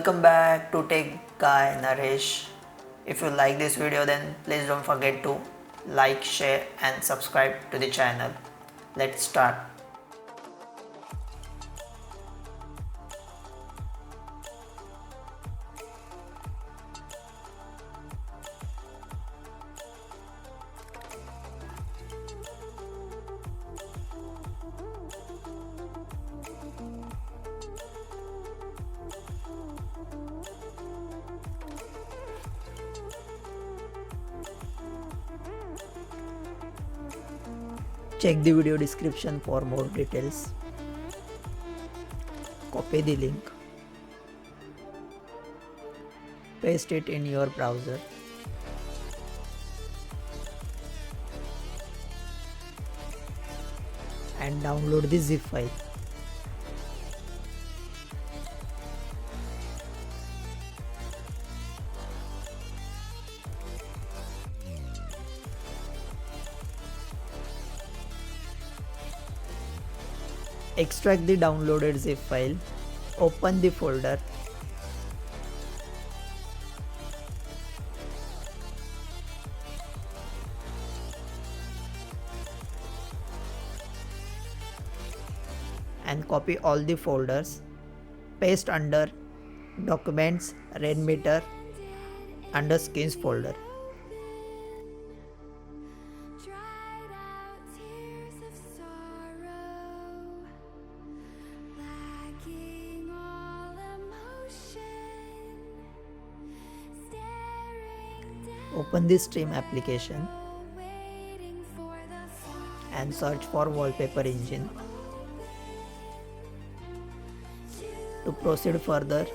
Welcome back to TechGuyNaresh. If you like this video, then please don't forget to like, share and subscribe to the channel. Let's start. Check the video description for more details. Copy the link. Paste it in your browser. And download the zip file. Extract the downloaded zip file, open the folder, and copy all the folders, paste under Documents, Rainmeter, under Skins folder. Open the Stream application and search for Wallpaper engine. To proceed further,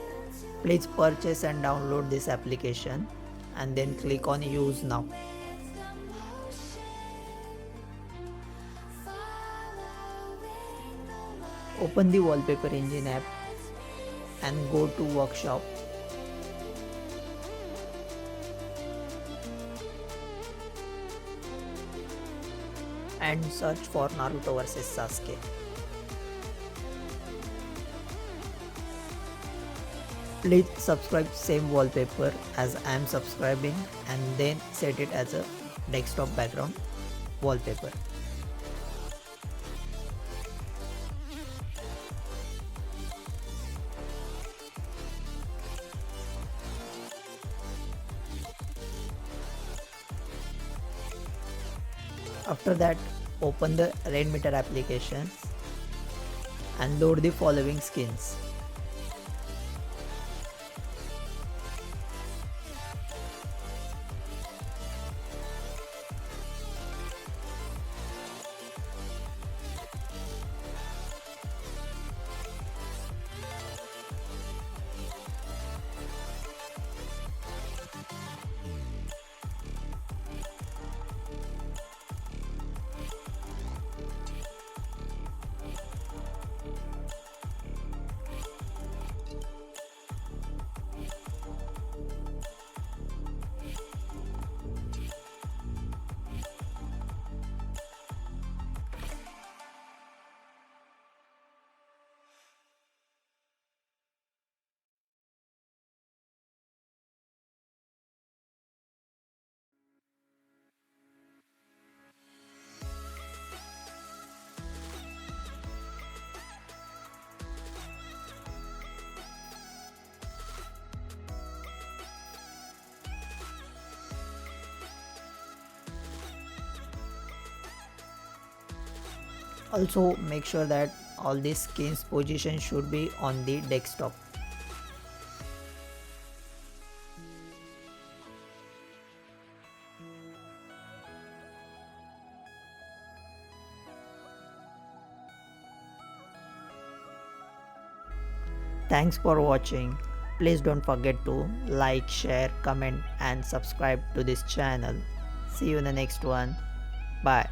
please purchase and download this application and then click on Use Now. Open the Wallpaper engine app and go to Workshop. And search for Naruto vs Sasuke. Please subscribe same wallpaper as I am subscribing and then set it as a desktop background wallpaper. After that, open the Rainmeter application and load the following skins. Also make sure that all these skins position should be on the desktop. Thanks for watching. Please don't forget to like, share, comment and subscribe to this channel. See you in the next one. Bye.